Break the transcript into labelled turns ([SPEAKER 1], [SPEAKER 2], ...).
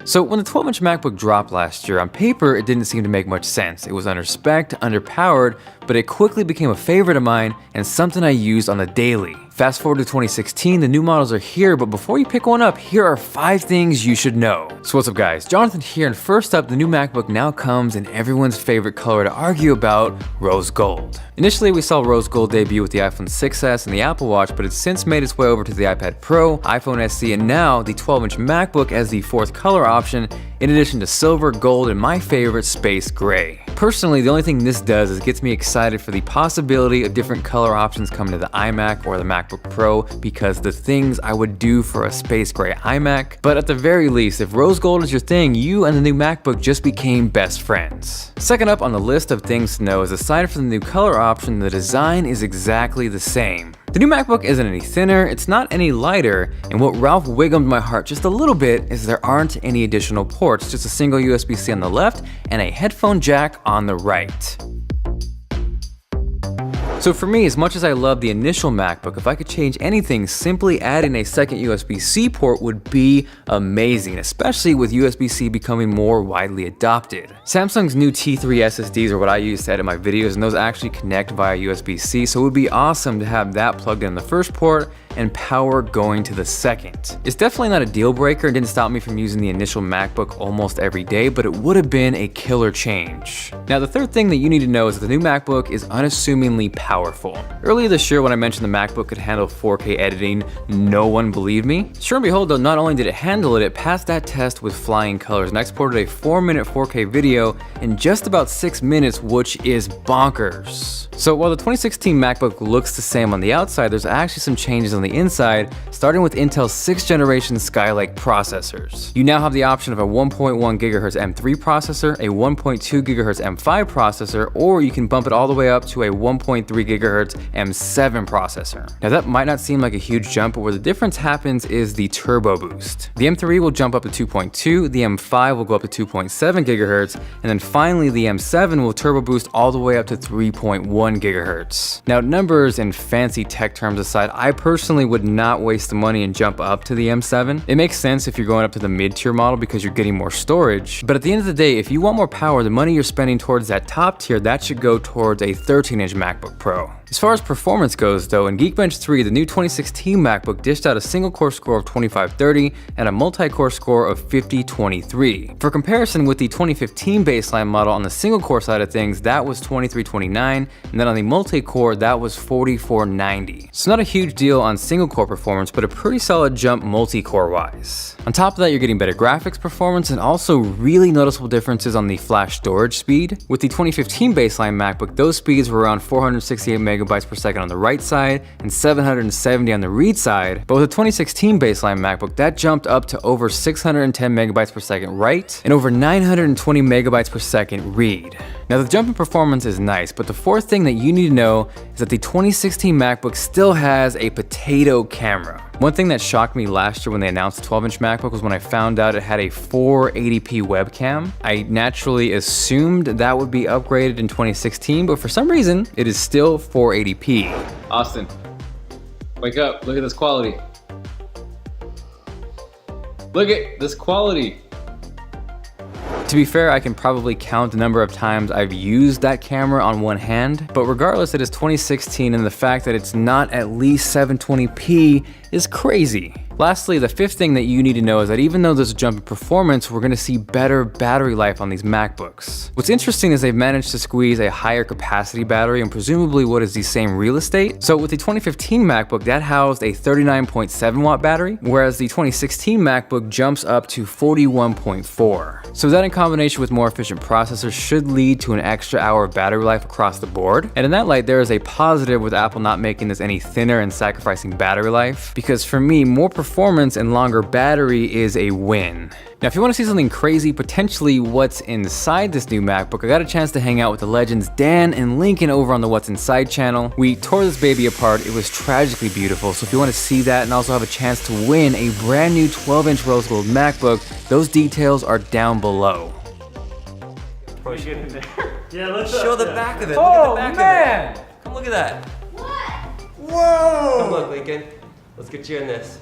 [SPEAKER 1] So when the 12-inch MacBook dropped last year, on paper it didn't seem to make much sense. It was under spec, underpowered, but it quickly became a favorite of mine and something I used on the daily. Fast forward to 2016, the new models are here, but before you pick one up, here are 5 things you should know. So what's up guys, Jonathan here, and first up, the new MacBook now comes in everyone's favorite color to argue about, rose gold. Initially we saw rose gold debut with the iPhone 6s and the Apple Watch, but it's since made its way over to the iPad Pro, iPhone SE, and now the 12-inch MacBook as the 4th color option, in addition to silver, gold, and my favorite, space gray. Personally, the only thing this does is gets me excited for the possibility of different color options coming to the iMac or the MacBook Pro, because the things I would do for a space gray iMac. But at the very least, if rose gold is your thing, you and the new MacBook just became best friends. Second up on the list of things to know is, aside from the new color option, the design is exactly the same. The new MacBook isn't any thinner, it's not any lighter, and what Ralph wiggled my heart just a little bit is there aren't any additional ports, just a single USB-C on the left and a headphone jack on the right. So for me, as much as I love the initial MacBook, if I could change anything, simply adding a second USB-C port would be amazing, especially with USB-C becoming more widely adopted. Samsung's new T3 SSDs are what I use to edit my videos, and those actually connect via USB-C, so it would be awesome to have that plugged in the first port and power going to the second. It's definitely not a deal breaker and didn't stop me from using the initial MacBook almost every day, but it would have been a killer change. Now the third thing that you need to know is that the new MacBook is unassumingly powerful. Earlier this year when I mentioned the MacBook could handle 4K editing, no one believed me. Sure and behold though, not only did it handle it, it passed that test with flying colors and exported a 4-minute 4K video in just about 6 minutes, which is bonkers. So while the 2016 MacBook looks the same on the outside, there's actually some changes on the inside, starting with Intel's 6th generation Skylake processors. You now have the option of a 1.1 GHz M3 processor, a 1.2 GHz M5 processor, or you can bump it all the way up to a 1.3 GHz M7 processor. Now that might not seem like a huge jump, but where the difference happens is the turbo boost. The M3 will jump up to 2.2, the M5 will go up to 2.7 GHz, and then finally the M7 will turbo boost all the way up to 3.1 GHz. Now numbers and fancy tech terms aside, I personally would not waste the money and jump up to the M7. It makes sense if you're going up to the mid-tier model because you're getting more storage, but at the end of the day, if you want more power, the money you're spending towards that top tier, that should go towards a 13-inch MacBook Pro. As far as performance goes though, in Geekbench 3, the new 2016 MacBook dished out a single core score of 2530 and a multi-core score of 5023. For comparison, with the 2015 baseline model on the single core side of things, that was 2329, and then on the multi-core, that was 4490. So not a huge deal on single core performance, but a pretty solid jump multi-core wise. On top of that, you're getting better graphics performance and also really noticeable differences on the flash storage speed. With the 2015 baseline MacBook, those speeds were around 468 megabytes per second on the write side and 770 on the read side, but with the 2016 baseline MacBook, that jumped up to over 610 megabytes per second write and over 920 megabytes per second read. Now the jump in performance is nice, but the fourth thing that you need to know is that the 2016 MacBook still has a potato camera. One thing that shocked me last year when they announced the 12-inch MacBook was when I found out it had a 480p webcam. I naturally assumed that would be upgraded in 2016, but for some reason, it is still 480p. Austin, wake up, look at this quality. Look at this quality. To be fair, I can probably count the number of times I've used that camera on one hand, but regardless, it is 2016 and the fact that it's not at least 720p is crazy. Lastly, the fifth thing that you need to know is that even though there's a jump in performance, we're gonna see better battery life on these MacBooks. What's interesting is they've managed to squeeze a higher capacity battery and presumably what is the same real estate. So with the 2015 MacBook, that housed a 39.7 watt battery, whereas the 2016 MacBook jumps up to 41.4. So that in combination with more efficient processors should lead to an extra hour of battery life across the board. And in that light, there is a positive with Apple not making this any thinner and sacrificing battery life, because for me, more performance and longer battery is a win. Now, if you want to see something crazy, potentially what's inside this new MacBook, I got a chance to hang out with the legends Dan and Lincoln over on the What's Inside channel. We tore this baby apart. It was tragically beautiful. So if you want to see that and also have a chance to win a brand new 12-inch rose gold MacBook, those details are down below.
[SPEAKER 2] Push it in there.
[SPEAKER 3] Yeah, let's
[SPEAKER 1] show the back of it.
[SPEAKER 3] Oh,
[SPEAKER 1] look at the back
[SPEAKER 3] man!
[SPEAKER 1] of it. Come look at that.
[SPEAKER 4] What?
[SPEAKER 3] Whoa!
[SPEAKER 2] Come look, Lincoln. Let's get you in this.